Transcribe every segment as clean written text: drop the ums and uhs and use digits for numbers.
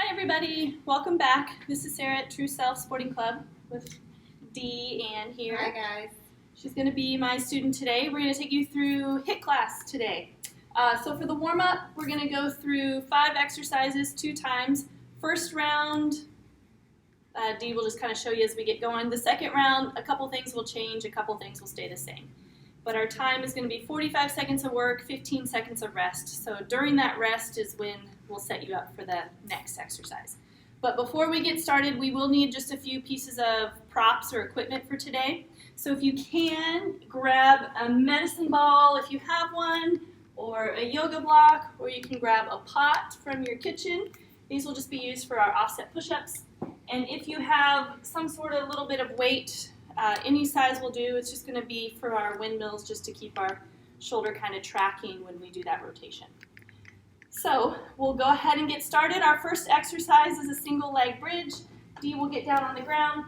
Hi everybody, welcome back. This is Sarah at TruSelf Sporting Club with Dee Ann here. Hi guys. She's going to be my student today. We're going to take you through HIIT class today. So for the warm-up, we're going to go through 5 exercises 2 times. First round, Dee will just kind of show you as we get going. The second round, a couple things will change, a couple things will stay the same. But our time is going to be 45 seconds of work, 15 seconds of rest. So during that rest is when we'll set you up for the next exercise. But before we get started, we will need just a few pieces of props or equipment for today. So if you can, grab a medicine ball if you have one, or a yoga block, or you can grab a pot from your kitchen. These will just be used for our offset push-ups. And if you have some sort of little bit of weight, any size will do. It's just going to be for our windmills just to keep our shoulder kind of tracking when we do that rotation. So we'll go ahead and get started. Our first exercise is a single leg bridge. Dee will get down on the ground.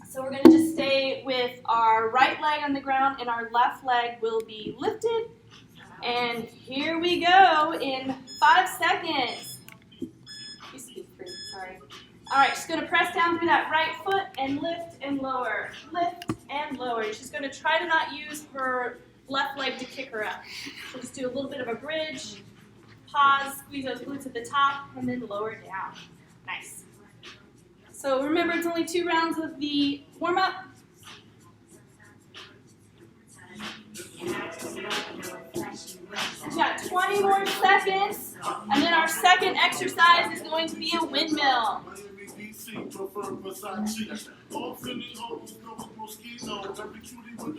So we're going to just stay with our right leg on the ground and our left leg will be lifted. And here we go in 5 seconds. Used to be 3, sorry. All right, she's going to press down through that right foot and lift and lower, lift and lower. She's going to try to not use her left leg to kick her up. She'll just do a little bit of a bridge, pause, squeeze those glutes at the top, and then lower down. Nice. So remember, it's only 2 rounds of the warm-up. We've got 20 more seconds, and then our second exercise is going to be a windmill.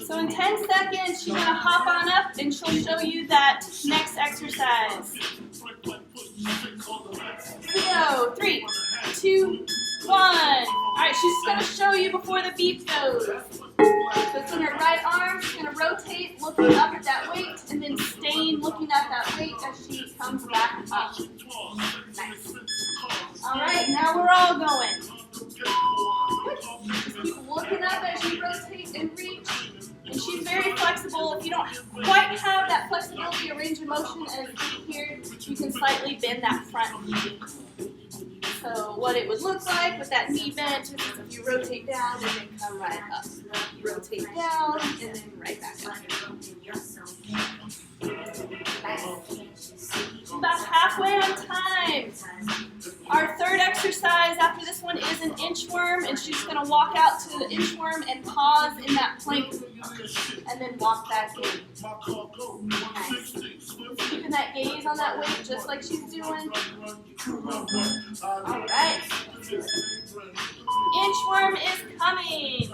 So in 10 seconds, she's going to hop on up and she'll show you that next exercise. Here we go. 3, 2, 1. All right, she's going to show you before the beep goes. So it's in her right arm. She's going to rotate, looking up at that weight, and then staying looking at that weight as she comes back up. Nice. All right, now we're all going. Just keep looking up as you rotate and reach. And she's very flexible. If you don't quite have that flexibility or range of motion as here, you can slightly bend that front knee. So what it would look like with that knee bent is if you rotate down and then come right up. Rotate down and then right back up. Nice. About halfway on time. Our third exercise after this one is an inchworm, and she's going to walk out to the inchworm and pause in that plank, and then walk back in. Nice. Keeping that gaze on that weight just like she's doing. All right. Inchworm is coming.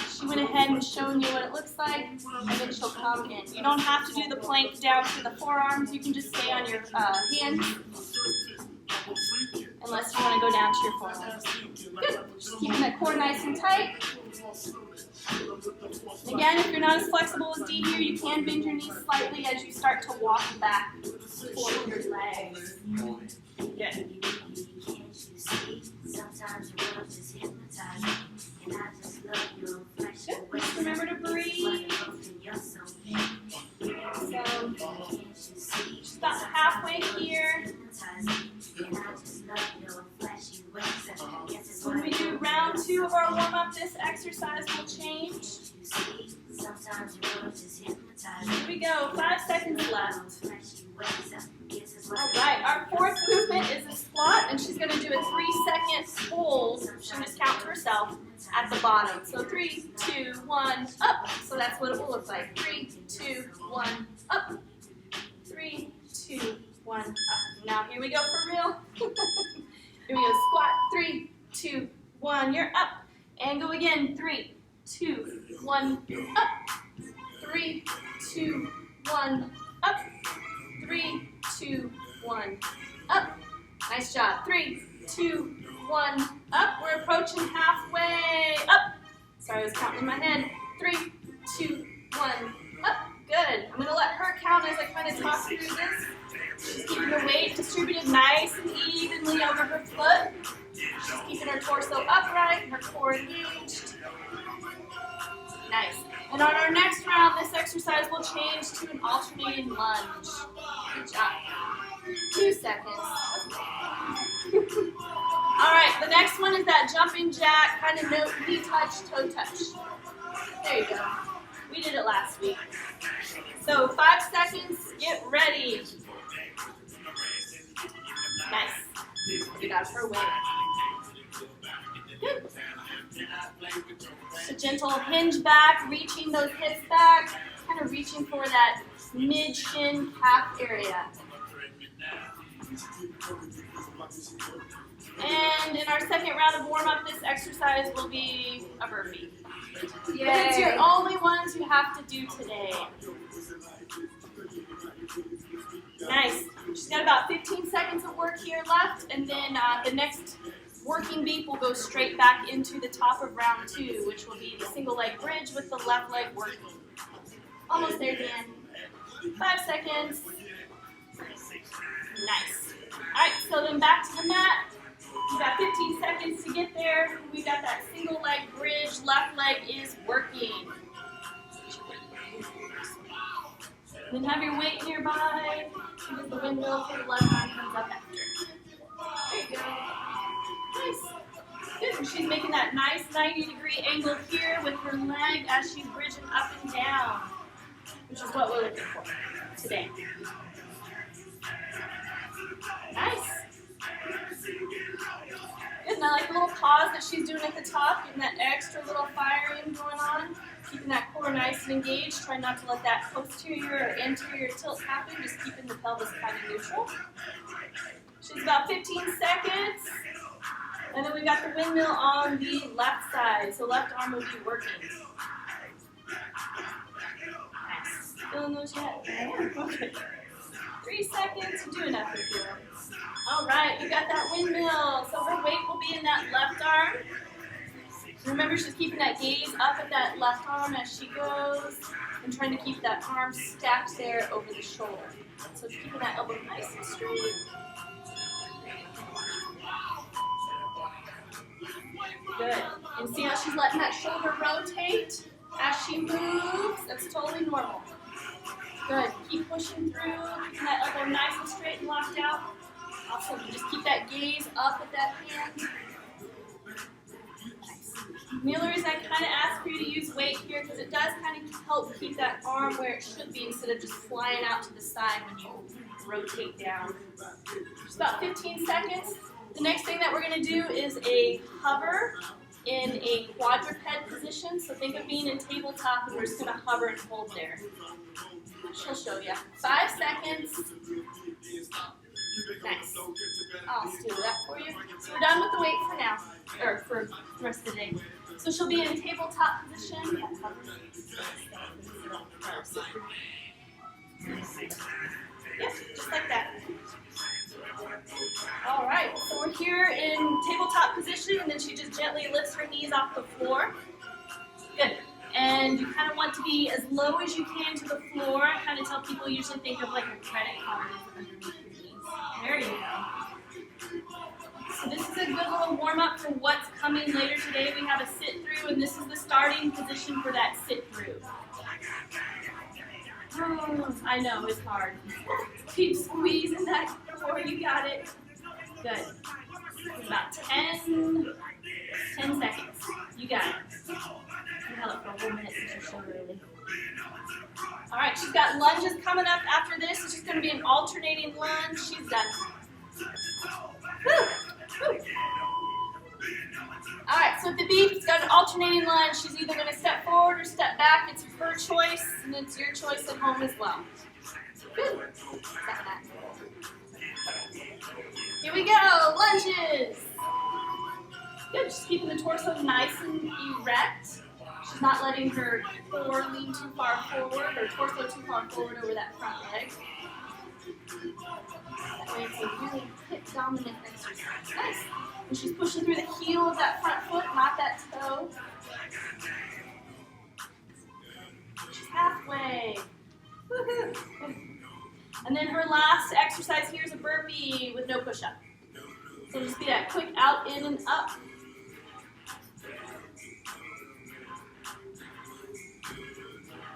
She went ahead and shown you what it looks like, and then she'll come in. You don't have to do the plank down to the forearms. You can just stay on your hands, unless you want to go down to your forearms. Good. Just keeping that core nice and tight. Again, if you're not as flexible as Dee here, you can bend your knees slightly as you start to walk back toward your legs. Good. Just remember to breathe. So, just about halfway here. When we do round 2 of our warm-up, this exercise will change. Here we go, 5 seconds left. Alright, our fourth movement is a squat, and she's going to do a 3-second hold. She'll just count to herself at the bottom. So 3, 2, 1, up. So that's what it will look like. 3, 2, 1, up. 3, 2, 1, up. Now here we go for real. Here we go, squat. 3, 2, 1, you're up. And go again. 3, 2, 1, up. 3, 2, 1, up. 3, 2, 1, up. Nice job. 3, 2, 1, up. We're approaching halfway. Up. Sorry, I was counting in my head. 3, 2, 1, up. Good. I'm going to let her count as I kind of talk through this. She's keeping her weight distributed nice and evenly over her foot. She's keeping her torso upright, her core engaged. Nice. And on our next round, this exercise will change to an alternating lunge. Good job. 2 seconds. All right, the next one is that jumping jack, kind of knee touch, toe touch. There you go. We did it last week. So 5 seconds, get ready. Nice. Get out of her way. Good. Just a gentle hinge back, reaching those hips back, kind of reaching for that mid-shin calf area. And in our second round of warm-up, this exercise will be a burpee. Yay. But it's your only ones you have to do today. Nice. She's got about 15 seconds of work here left, and then the next working beat will go straight back into the top of round 2, which will be the single leg bridge with the left leg working. Almost there, Dan. 5 seconds. Nice. All right, so then back to the mat. We've got 15 seconds to get there. We've got that single leg bridge. Left leg is working. Then have your weight nearby. As the windmill for the left arm comes up after. There you go. Nice. Good. And she's making that nice 90-degree angle here with her leg as she's bridging up and down, which is what we're looking for today. Nice. Good. And I like the little pause that she's doing at the top, getting that extra little firing going on. Keeping that core nice and engaged. Try not to let that posterior or anterior tilt happen. Just keeping the pelvis kind of neutral. She's about 15 seconds. And then we've got the windmill on the left side. So left arm will be working. Nice. Feeling those yet? Okay. 3 seconds. Do enough if you want. All right. We got that windmill. So her weight will be in that left arm. Remember, she's keeping that gaze up at that left arm as she goes and trying to keep that arm stacked there over the shoulder. So keeping that elbow nice and straight. Good. And see how she's letting that shoulder rotate as she moves? That's totally normal. Good. Keep pushing through, keeping that elbow nice and straight and locked out. Awesome. Just keep that gaze up at that hand. The only reason I kind of ask for you to use weight here because it does kind of help keep that arm where it should be instead of just flying out to the side when you rotate down. Just about 15 seconds. The next thing that we're going to do is a hover in a quadruped position. So think of being in tabletop and we're just going to hover and hold there. She'll show you. 5 seconds. Nice. I'll steal that for you. So we're done with the weight for now, or for the rest of the day. So she'll be in a tabletop position. Yep, just like that. All right, so we're here in tabletop position, and then she just gently lifts her knees off the floor. Good. And you kind of want to be as low as you can to the floor. I kind of tell people usually think of like a credit card underneath your knees. There you go. So this is a good little warm-up for what's coming later today. We have a sit-through, and this is the starting position for that sit-through. Oh, I know, it's hard. Keep squeezing that core, you got it. Good. About 10 seconds. You got it. You held it for a whole minute since your shoulder really. All right, she's got lunges coming up after this. It's just going to be an alternating lunge. She's done. Woo. Woo. All right, so at the beep, it's got an alternating lunge. She's either going to step forward or step back. It's her choice, and it's your choice at home as well. Good. Here we go, lunges. Good, just keeping the torso nice and erect. She's not letting her core lean too far forward or torso too far forward over that front leg. That way it's a really hip-dominant exercise. Nice. And she's pushing through the heel of that front foot, not that toe. She's halfway. Woohoo! And then her last exercise here is a burpee with no push-up. So just be that quick out, in, and up.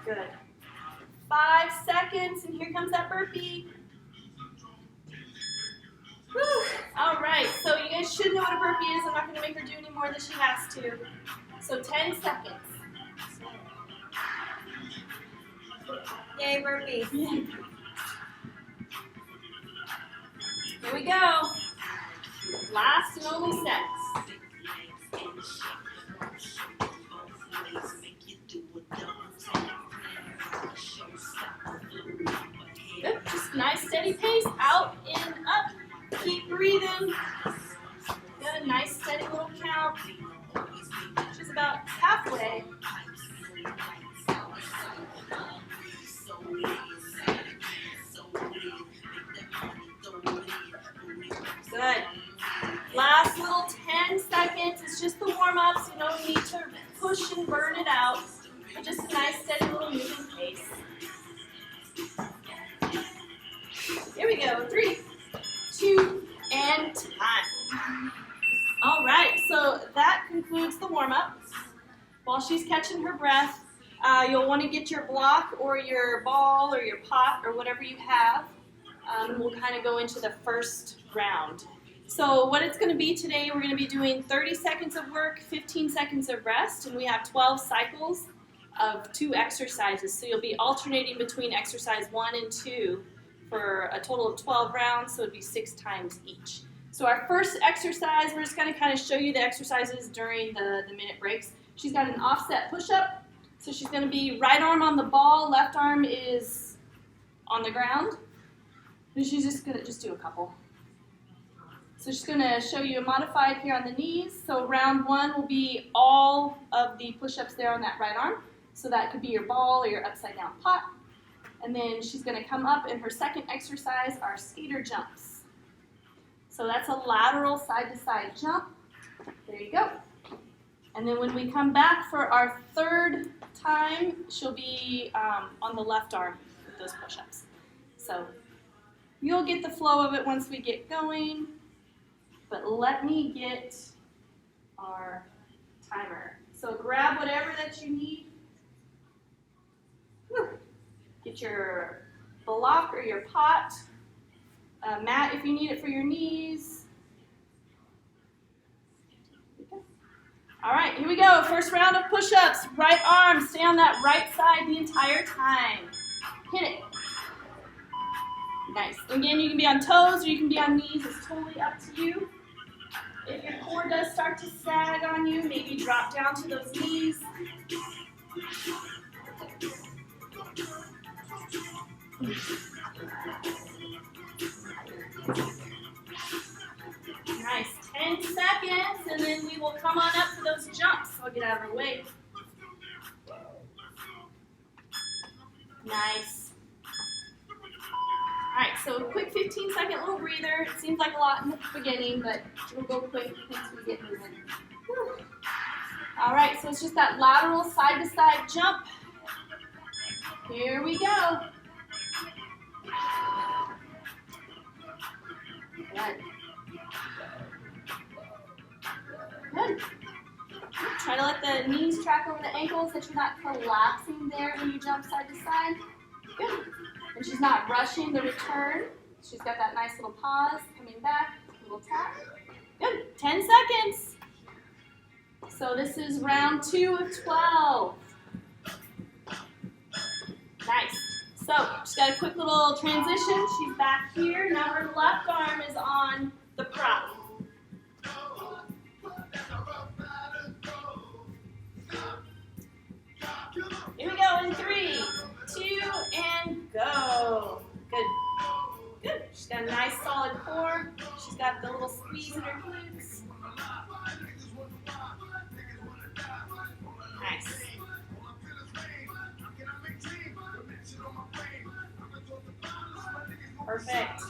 Good. 5 seconds, and here comes that burpee. Whew. All right, so you guys should know what a burpee is. I'm not going to make her do any more than she has to. So 10 seconds. Yay, burpees. Here we go. Last and only set. Good. Just nice steady pace. Out, in, up. Keep breathing. Good. Nice steady little count. She's about halfway. Good. Last little 10 seconds. It's just the warm-ups. You don't need to push and burn it out. But just a nice steady little moving pace. Here we go. 3, 2, and time. All right, so that concludes the warm-up. While she's catching her breath, you'll want to get your block or your ball or your pot or whatever you have. We'll kind of go into the first round. So what it's going to be today, we're going to be doing 30 seconds of work, 15 seconds of rest, and we have 12 cycles of 2 exercises. So you'll be alternating between exercise 1 and 2 for a total of 12 rounds, so it'd be 6 times each. So our first exercise, we're just going to kind of show you the exercises during the minute breaks. She's got an offset push-up, so she's going to be right arm on the ball, left arm is on the ground. And she's just going to do a couple. So she's going to show you a modified here on the knees. So round 1 will be all of the push-ups there on that right arm. So that could be your ball or your upside-down pot. And then she's going to come up, and her second exercise are skater jumps. So that's a lateral side-to-side jump. There you go. And then when we come back for our third time, she'll be on the left arm with those push-ups. So you'll get the flow of it once we get going. But let me get our timer. So grab whatever that you need. Get your block or your pot, mat if you need it for your knees. All right, here we go. First round of push-ups. Right arm, stay on that right side the entire time. Hit it. Nice. Again, you can be on toes or you can be on knees. It's totally up to you. If your core does start to sag on you, maybe drop down to those knees. Nice. 10 seconds, and then we will come on up to those jumps. I'll get out of her way. Nice. All right, so a quick 15-second little breather. It seems like a lot in the beginning, but we'll go quick once we get moving. Whew. All right, so it's just that lateral side-to-side jump. Here we go. Good. Good. Try to let the knees track over the ankles, that you're not collapsing there when you jump side to side. Good. And she's not rushing the return. She's got that nice little pause, coming back, little tap. Good. 10 seconds. So this is round 2 of 12. Nice. So she's got a quick little transition. She's back here. Now her left arm is on the prop. Here we go in 3, 2, and go. Good. Good. She's got a nice solid core. She's got the little squeeze in her glutes. Nice. Perfect.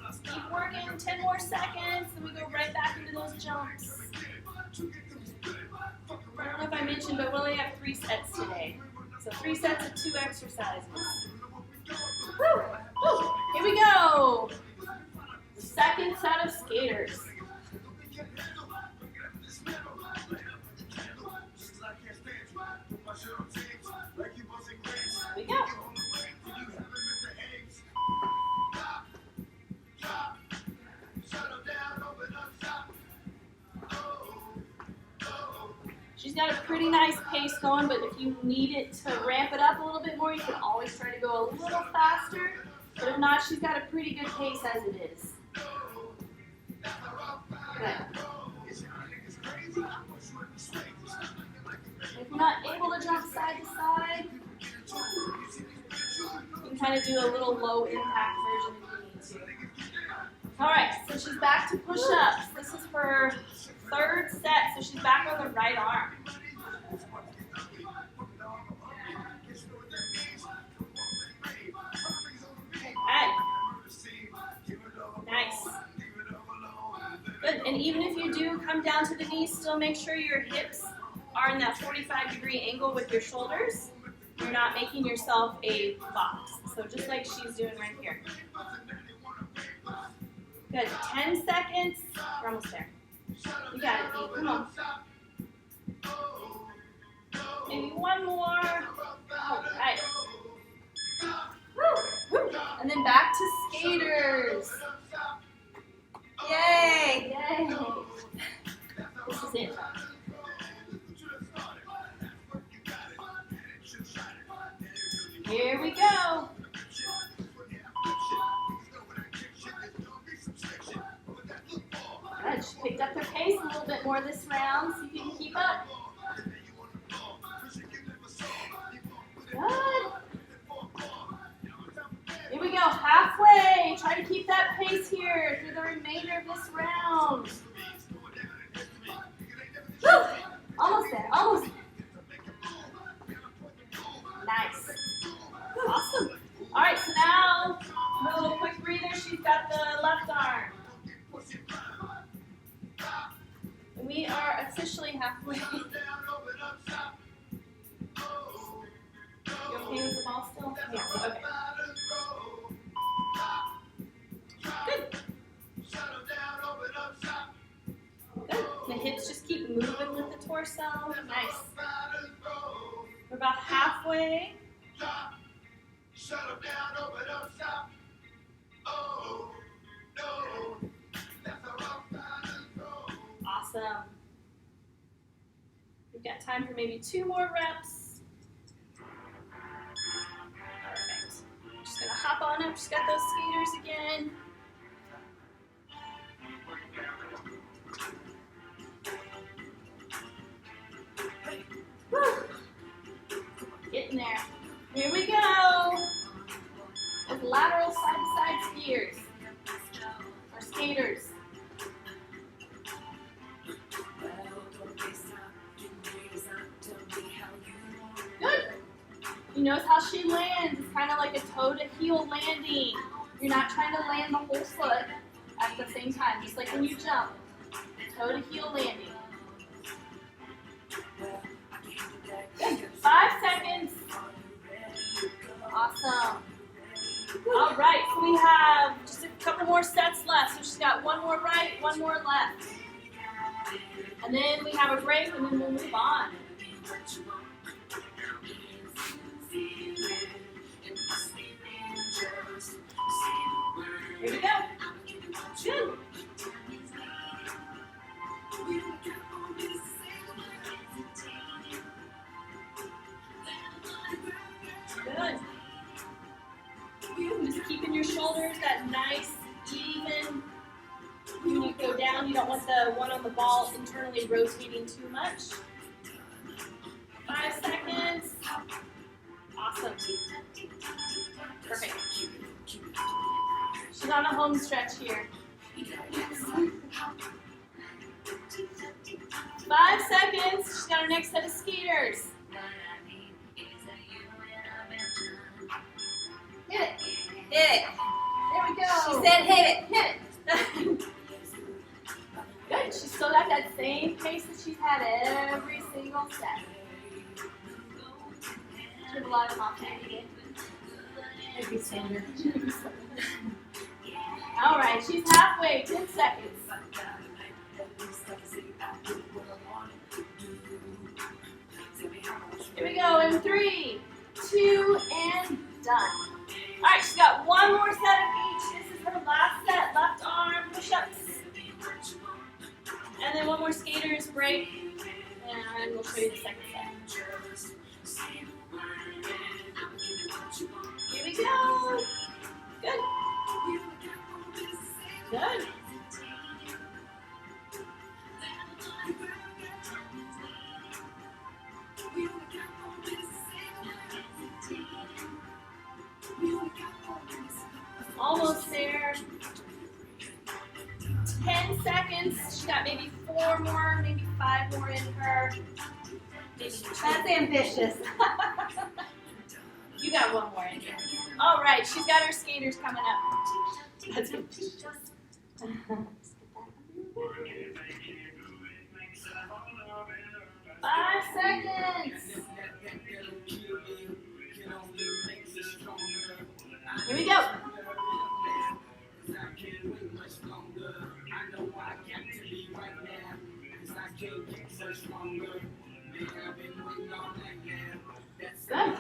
Let's keep working. 10 more seconds, then we go right back into those jumps. I don't know if I mentioned, but we only have 3 sets today. So 3 sets of 2 exercises. Woo! Woo! Here we go. Second set of skaters. Here we go. She's got a pretty nice pace going, but if you need it to ramp it up a little bit more, you can always try to go a little faster. But if not, she's got a pretty good pace as it is. Good. If you're not able to jump side to side, you can kind of do a little low impact version if you need to. All right, so she's back to push-ups. This is her third set, so she's back on the right arm. Okay. Nice. Good, and even if you do come down to the knees, still make sure your hips are in that 45-degree angle with your shoulders. You're not making yourself a box. So just like she's doing right here. Good, 10 seconds. We're almost there. You got it, Dee. Come on. Maybe one more. All right. Woo, woo. And then back to skaters. Yay! Yay! This is it. Here we go. Good. She picked up her pace a little bit more this round. See if you can keep up. Good. Here we go. Halfway. Try to keep that pace here through the remainder of this round. Woo! Almost there. Almost there. Nice. Awesome. All right, so now a little quick breather. She's got the left arm. And we are officially halfway. You okay with the ball still? Yeah, okay. Good. Good. The hips just keep moving with the torso. Nice. We're about halfway. Awesome. We've got time for maybe 2 more reps. Perfect. Just gonna hop on up. She's got those skaters again. Woo. Getting there. Here we go. With lateral side-to-side skiers. Or skaters. Good. You notice how she lands. It's kind of like a toe-to-heel landing. You're not trying to land the whole foot at the same time, just like when you jump. Toe-to-heel landing. Good. 5 seconds. Awesome. All right, so we have just a couple more sets left. So she's got 1 more right, 1 more left. And then we have a break, and then we'll move on. Here we go. Good. Good. Just keeping your shoulders that nice, even. When you go down, you don't want the one on the ball internally rotating too much. 5 seconds. Awesome. Perfect. She's on a home stretch here. 5 seconds. She's got her next set of skaters. Hit it. Hit it. There we go. She said hit it. Hit it. Good. She's still got that same pace that she's had every single set. She has a lot of confidence again. Maybe standard. All right, she's halfway. 10 seconds. Here we go in 3, 2, and done. All right, she's got 1 more set of each. This is her last set. Left arm push-ups. And then 1 more skaters break. and we'll show you the second set. Here we go. Good. Good. Almost there. 10 seconds. She's got maybe 4 more, maybe 5 more in her. That's ambitious. You got 1 more in here. All right, she's got her skaters coming up. That's ambitious. 5 seconds. Here we go. Good.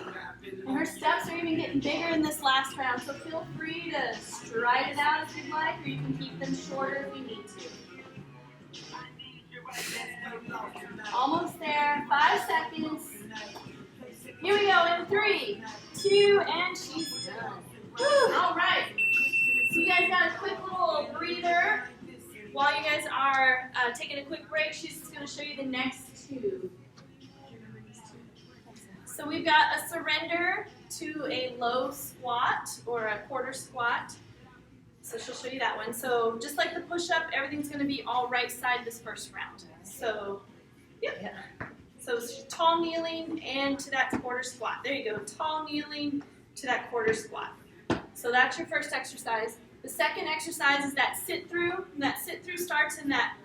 And her steps are even getting bigger in this last round, so feel free to stride it out if you'd like, or you can keep them shorter if you need to. Almost there. 5 seconds. Here we go in 3, 2, and she's done. Woo. All right. So you guys got a quick little breather. While you guys are taking a quick break, she's just going to show you the next 2. So we've got a surrender to a low squat or a quarter squat. So she'll show you that one. So just like the push-up, everything's going to be all right side this first round. So, yep. Yeah. So tall kneeling and to that quarter squat. There you go. Tall kneeling to that quarter squat. So that's your first exercise. The second exercise is that sit-through. And that sit-through starts in that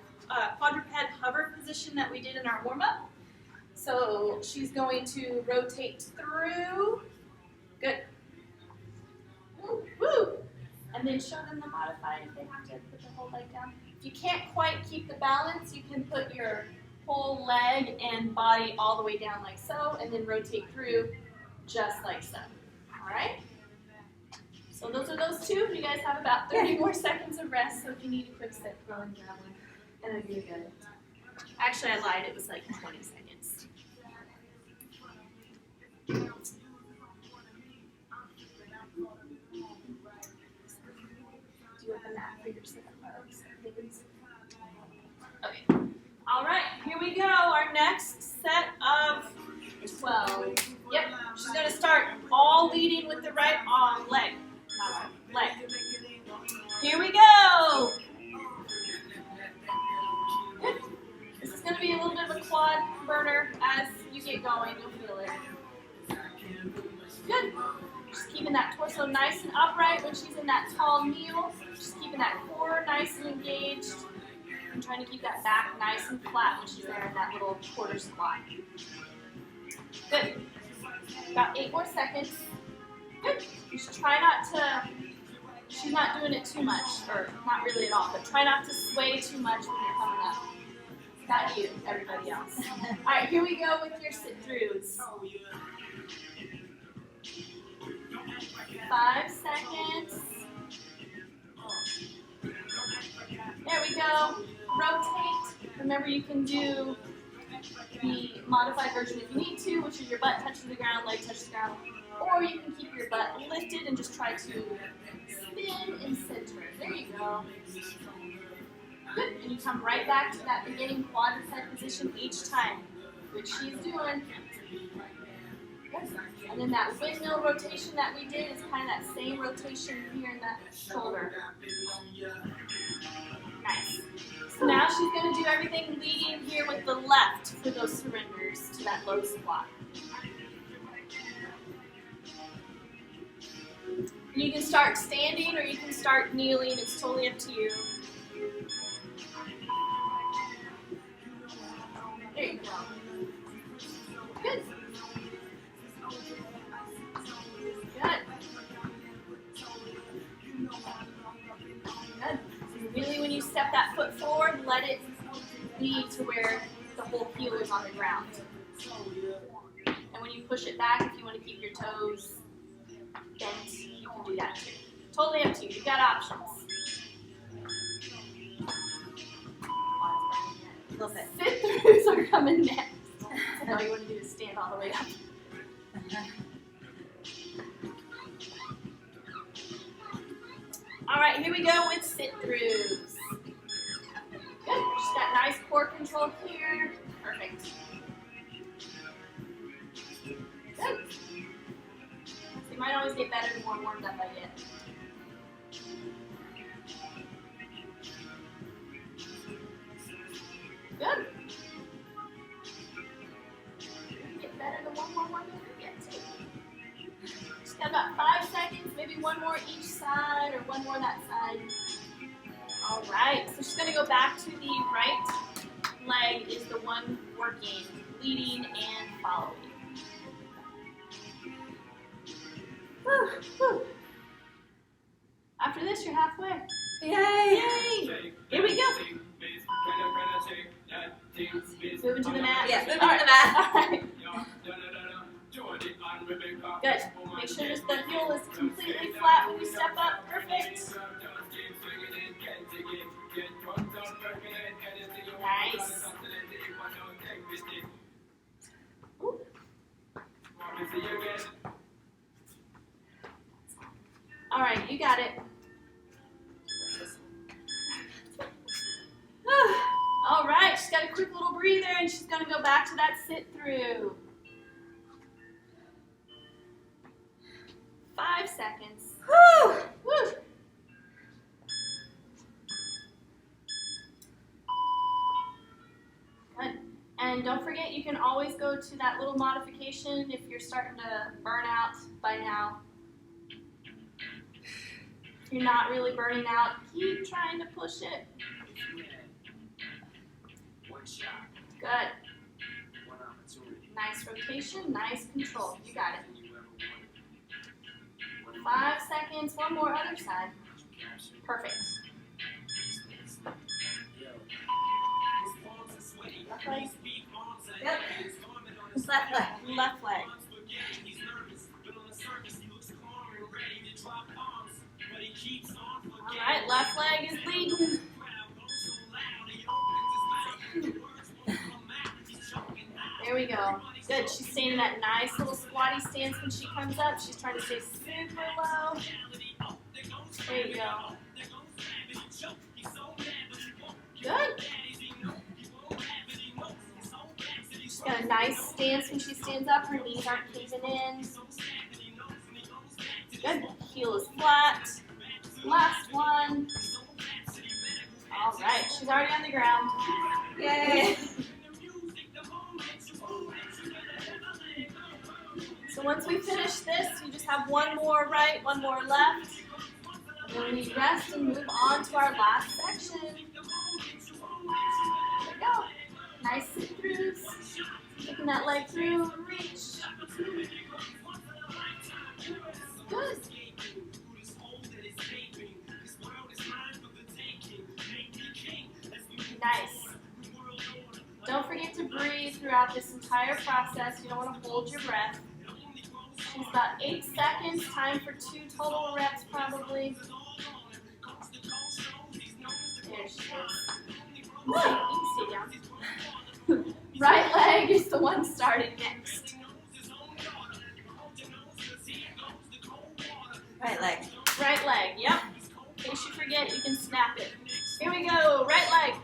quadruped hover position that we did in our warm-up. So she's going to rotate through. Good. Woo, woo. And then show them the modified if they have to put the whole leg down. If you can't quite keep the balance, you can put your whole leg and body all the way down like so, and then rotate through just like so. All right? So those are those 2. You guys have about 30 more seconds of rest, so if you need a quick set, go and grab one. And then you're good. Actually, I lied. It was like 20 seconds. Do you want the mat for your sit-up legs? Okay. All right, here we go. Our next set of 12. Yep, she's going to start all leading with the right arm, leg. Not leg. Here we go. Good. This is going to be a little bit of a quad burner as you get going. You'll feel it. Good. Just keeping that torso nice and upright when she's in that tall kneel. Just keeping that core nice and engaged. And trying to keep that back nice and flat when she's there in that little quarter squat. Good. About 8 more seconds. Good. Just try not to, she's not doing it too much, or not really at all, but try not to sway too much when you're coming up. Not you, everybody else. All right, here we go with your sit-throughs. 5 seconds. There we go. Rotate. Remember, you can do the modified version if you need to, which is your butt touches the ground, leg touches the ground. Or you can keep your butt lifted and just try to spin and center. There you go. Good. And you come right back to that beginning quadruped position each time, which she's doing. Good. And then that windmill rotation that we did is kind of that same rotation here in the shoulder. Nice. So now she's going to do everything leading here with the left for those surrenders to that low squat. You can start standing or you can start kneeling. It's totally up to you. There you go. Good. Good. Good. Really, when you step that foot forward, let it be to where the whole heel is on the ground. And when you push it back, if you want to keep your toes bent, you can do that too. Totally up to you. You've got options. Sit through. sit-throughs are coming next. So all you want to do is stand all the way up. All right, here we go with sit-throughs. Good, just got nice core control here. Perfect. Good. So you might always get better the more warmed up I get. Good. Get better the more warmed up you get too. Just got about 5 seconds, maybe one more each side or one more that side. All right, so she's gonna go back to the right leg is the one working, leading and following. Whew, whew. After this, you're halfway. Yay! Yay! Here we go. Moving to the mat? Yes, moving All to the mat. All right. Good. Make sure just the heel is completely flat when you step up. Perfect. Nice. Ooh. All right, you got it. All right, she's got a quick little breather and she's gonna go back to that sit through. 5 seconds. Woo! Woo. Good. And don't forget, you can always go to that little modification if you're starting to burn out by now. If you're not really burning out, keep trying to push it. Good. Nice rotation, nice control. You got it. 5 seconds, one more other side. Perfect. Left leg. Yep. Left leg. Left leg. All right, left leg is leading. There we go. Good. She's staying in that nice little squatty stance when she comes up. She's trying to stay super low. There you go. Good. She's got a nice stance when she stands up. Her knees aren't caving in. Good. Heel is flat. Last one. All right. She's already on the ground. Yay! So once we finish this, you just have one more right, one more left. And then we rest and move on to our last section. There we go. Nice sit-throughs. Taking that leg through, reach. Good. Nice. Don't forget to breathe throughout this entire process. You don't want to hold your breath. She's about 8 seconds. Time for 2 total reps, probably. There she is. You can stay down. Right leg is the one starting next. Right leg. Right leg, yep. In case you forget, you can snap it. Here we go, right leg.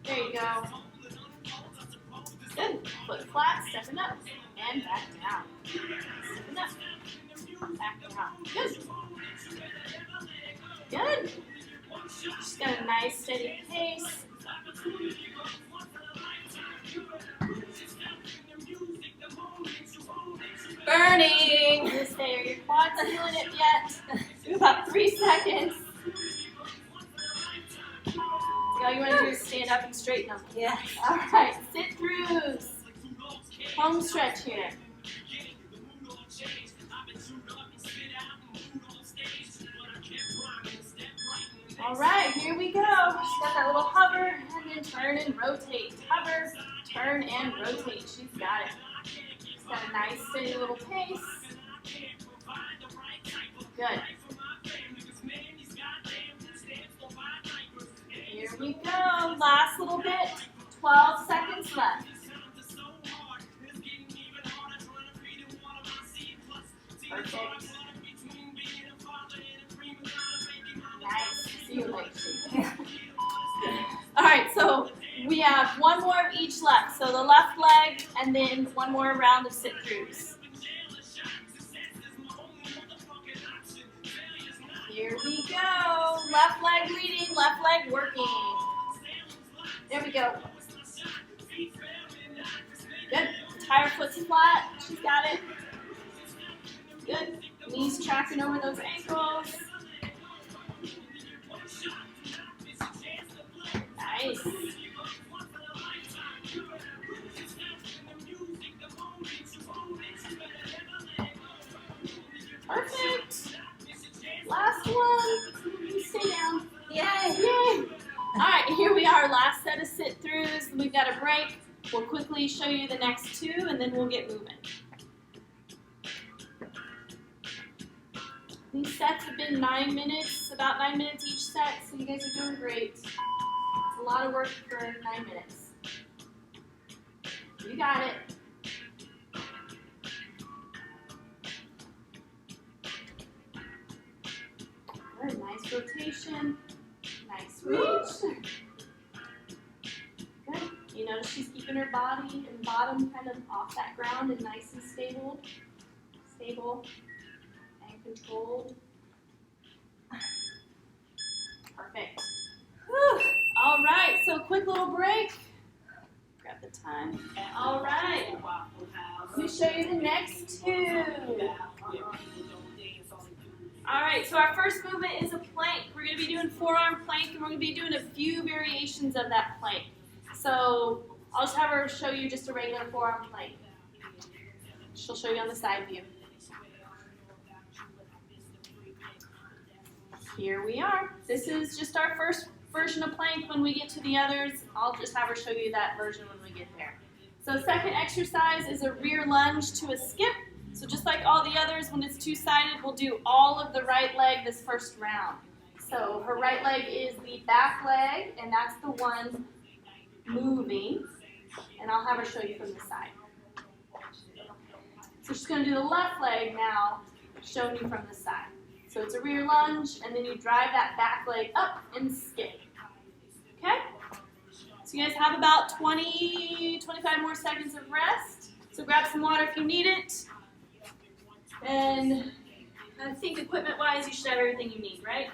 There you go. Good. Foot flat, stepping up, and back down. Stepping up, back down. Good. Good. She's got a nice steady pace. Burning. Just stay. Are your quads feeling it yet? Do about 3 seconds. So all you want to do is stand up and straighten them. Yes. All right, sit throughs. Home stretch here. All right, here we go. She's got that little hover and then turn and rotate. Hover, turn and rotate. She's got it. She's got a nice steady little pace. Good. Here we go. Last little bit. 12 seconds left. Perfect. Nice. See you later. All right, so we have one more of each left. So the left leg and then one more round of sit-throughs. Here we go. Left leg leading, left leg working. There we go. Good. Tie her foot flat. She's got it. Good. Knees tracking over those ankles. Nice. Perfect. Last one. You stay down. Yay. Yay. All right, here we are. Last set of sit-throughs. We've got a break. We'll quickly show you the next two, and then we'll get moving. These sets have been 9 minutes, about 9 minutes each set, so you guys are doing great. It's a lot of work for 9 minutes. You got it. Good, nice rotation, nice reach. Good. You notice she's keeping her body and bottom kind of off that ground and nice and stable. Stable and controlled. Perfect. Whew. All right, so quick little break. Grab the time. All right. Let me show you the next two. All right, so our first movement is a plank. We're going to be doing forearm plank, and we're going to be doing a few variations of that plank. So I'll just have her show you just a regular forearm plank. She'll show you on the side view. Here we are. This is just our first version of plank. When we get to the others, I'll just have her show you that version when we get there. So second exercise is a rear lunge to a skip. So just like all the others, when it's two-sided, we'll do all of the right leg this first round. So her right leg is the back leg, and that's the one moving. And I'll have her show you from the side. So she's going to do the left leg now, showing you from the side. So it's a rear lunge, and then you drive that back leg up and skip. Okay? So you guys have about 20, 25 more seconds of rest. So grab some water if you need it. And I think equipment-wise, you should have everything you need, right?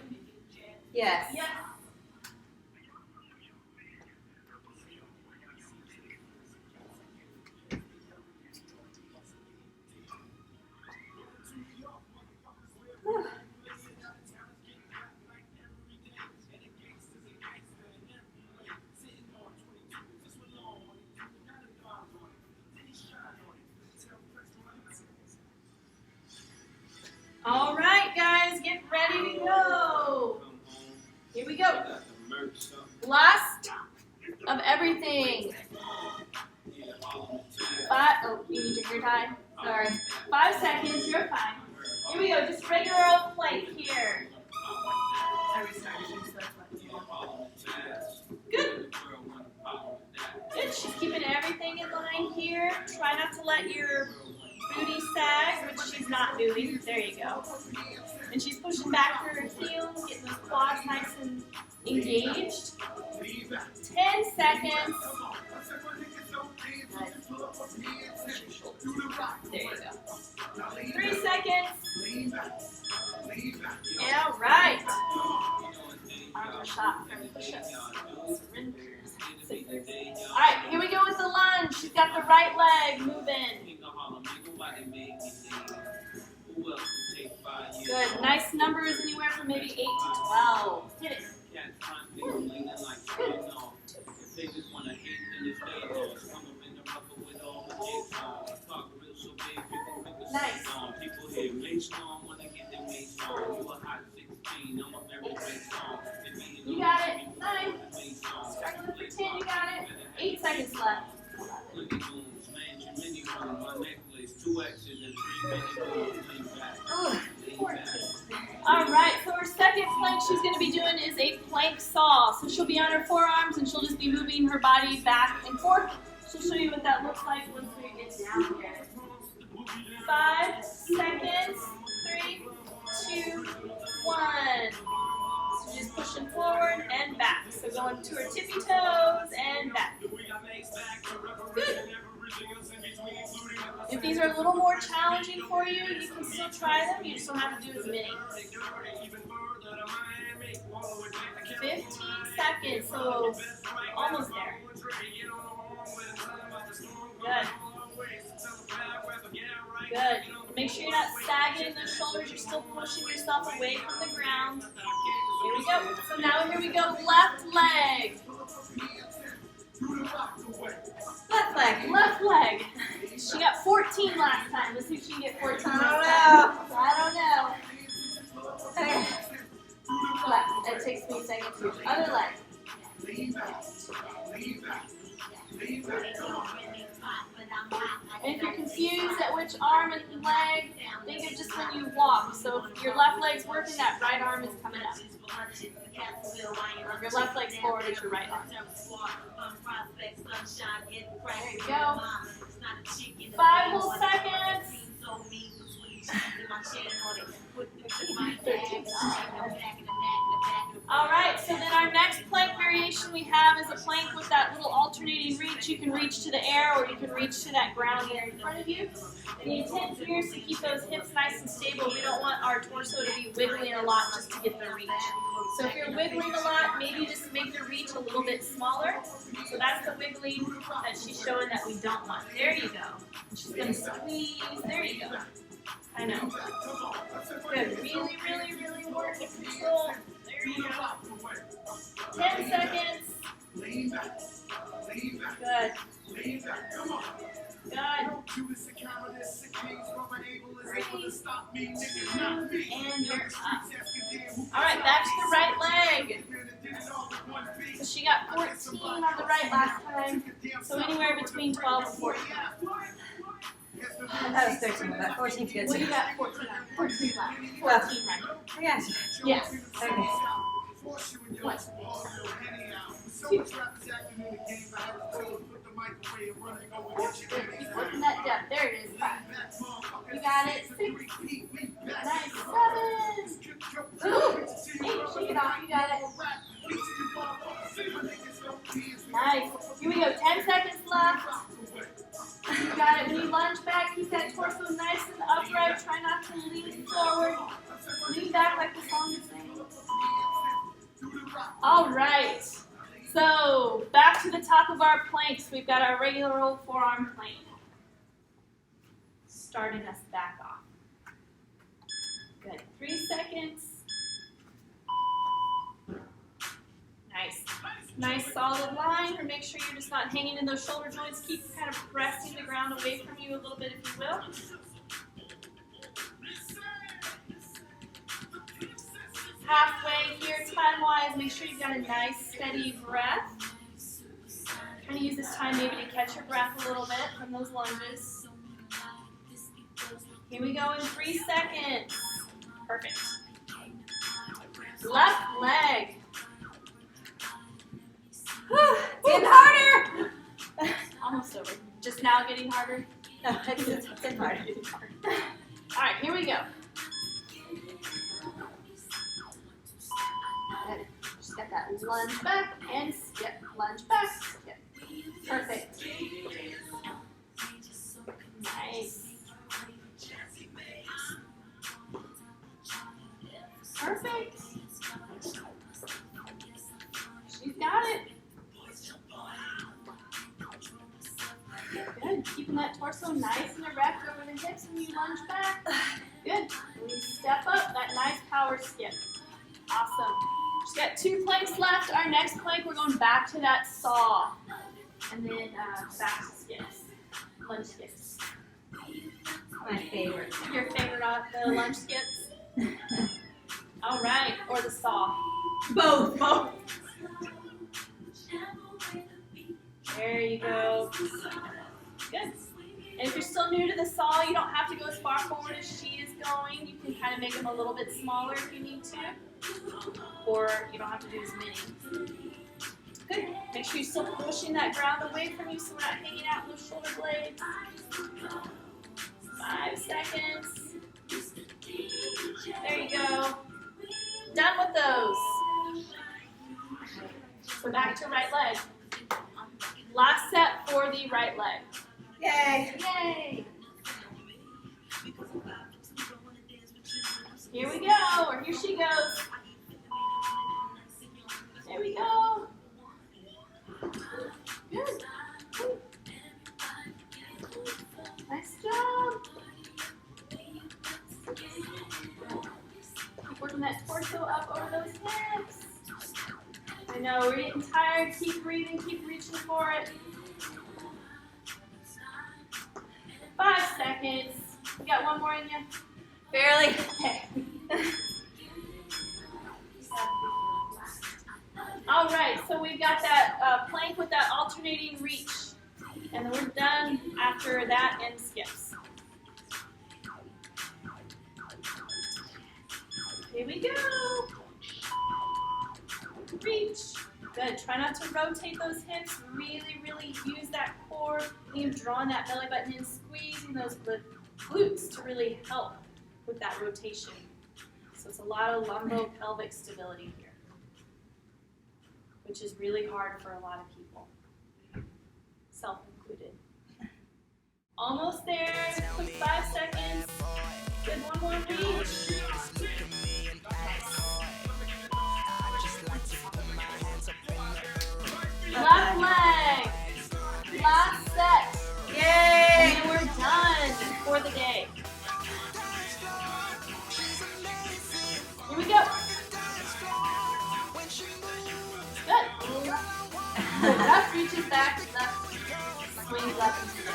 Yes. Yes. All right, guys, get ready to go. Here we go. Last of everything. Oh, you need your hair tie? Sorry. 5 seconds, you're fine. Here we go, just regular old plank here. Good. Good, she's keeping everything in line here. Try not to let your booty sag, which she's not doing. There you go. And she's pushing back her heels, getting those quads nice and engaged. 10 seconds. There you go. 3 seconds. Yeah, right. Arm shot from push-ups. Surrenders. All right, here we go with the lunge. She's got the right leg moving. Good. Nice numbers, anywhere from maybe 8 to 12. Hit it. Good. Nice. You got it. 9. Struggling for 10. You got it. 8 seconds left. 11. Ooh, 14. All right, so our second plank she's going to be doing is a plank plank saw. So she'll be on her forearms and she'll just be moving her body back and forth. She'll show you what that looks like once we get down here. 5 seconds. 3, 2, 1. So just pushing forward and back. So going to her tippy toes and back. Good. If these are a little more challenging for you, you can still try them. You just don't have to do as many. 15 seconds, so almost there. Good. Good. Make sure you're not sagging those shoulders. You're still pushing yourself away from the ground. Here we go. So now here we go. Left leg. Left leg. Left leg. She got 14 last time. Let's see if she can get 14 I this don't time. know. I don't know. Okay. Left. It takes me a second too. Other leg. And if you're confused at which arm and leg, think of just when you walk. So if your left leg's working, that right arm is coming up. Or if your left leg's forward, it's your right arm. There you go. 5 whole seconds. All right, so then our next plank variation we have is a plank with that little alternating reach. You can reach to the air or you can reach to that ground here in front of you. The intent here is to keep those hips nice and stable. We don't want our torso to be wiggling a lot just to get the reach. So if you're wiggling a lot, maybe just make the reach a little bit smaller. So that's the wiggling that she's showing that we don't want. There you go. She's going to squeeze. There you go. I know. Good. Really, really, really work with control. There you go. 10 seconds. Good. Good. And you're up. All right, back to the right leg. So she got 14 on the right last time. So anywhere between 12 and 14. I thought it was 13, but 14's good. Well, you got 14 on 14 left. 14 right. I got you. Yes. Okay. What? 2. Keep working that depth. There it is. 5. You got it. 6. Nice. 7. Ooh. 8. Shake it off. You got it. Nice. Here we go. 10 seconds left. You got it. When you lunge back, keep that torso nice and upright. Try not to lean forward. Lean back like the song is saying. All right. So back to the top of our planks. We've got our regular old forearm plank. Starting us back off. Good. 3 seconds. Nice. Nice solid line. Or make sure you're just not hanging in those shoulder joints. Keep kind of pressing the ground away from you a little bit if you will. Halfway here time-wise, make sure you've got a nice steady breath. Kind of use this time maybe to catch your breath a little bit from those lunges. Here we go in 3 seconds. Perfect. Left leg. Getting harder! Almost over. Just now getting harder? No, it's getting harder. All right, here we go. Good. Just got that lunge back and skip. Lunge back, skip. Perfect. Nice. Perfect. She's got it. Good. Keeping that torso nice and erect over the hips when you lunge back. Good. When you step up, that nice power skip. Awesome. Just got 2 planks left. Our next plank, we're going back to that saw. And then back to skips. Lunge skips. My favorite. Your favorite of the lunge skips? All right. Or the saw. Both. Both. There you go. Good. And if you're still new to the saw, you don't have to go as far forward as she is going. You can kind of make them a little bit smaller if you need to. Or you don't have to do as many. Good. Make sure you're still pushing that ground away from you so we're not hanging out in those shoulder blades. 5 seconds. There you go. Done with those. So back to right leg. Last set for the right leg. Yay. Yay! Here we go, or here she goes. There we go. Good. Nice job. Keep working that torso up over those hips. I know, we're getting tired. Keep breathing, keep reaching for it. 5 seconds. You got one more in you? Barely. Okay. All right, so we've got that plank with that alternating reach. And then we're done after that and skips. Here we go. Reach. Good. Try not to rotate those hips. Really, really use that core. You're drawing that belly button in, squeezing those glutes to really help with that rotation. So it's a lot of lumbo-pelvic stability here, which is really hard for a lot of people, self included. Almost there. Quick 5 seconds. Good. One more reach. Left leg. Last set. Yay. And we're done for the day. Here we go. Good. Left reaches back, left swings up and skips.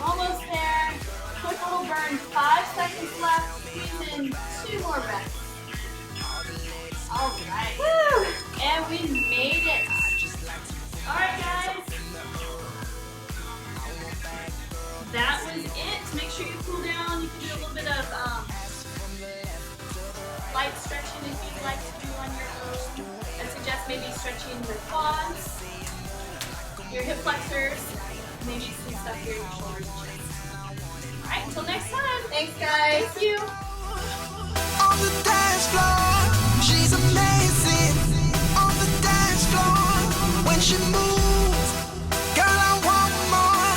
Almost there. Quick little burn. 5 seconds left. Squeeze in 2 more reps. All right. Woo! And we made it. All right, guys. That was it. Make sure you cool down. You can do a little bit of light stretching if you'd like to do on your own. I suggest maybe stretching your quads, your hip flexors, maybe some stuff here in your shoulders and chest. All right, until next time. Thanks, guys. Thank you. On the dance floor, she's amazing. On the dance floor, when she moves.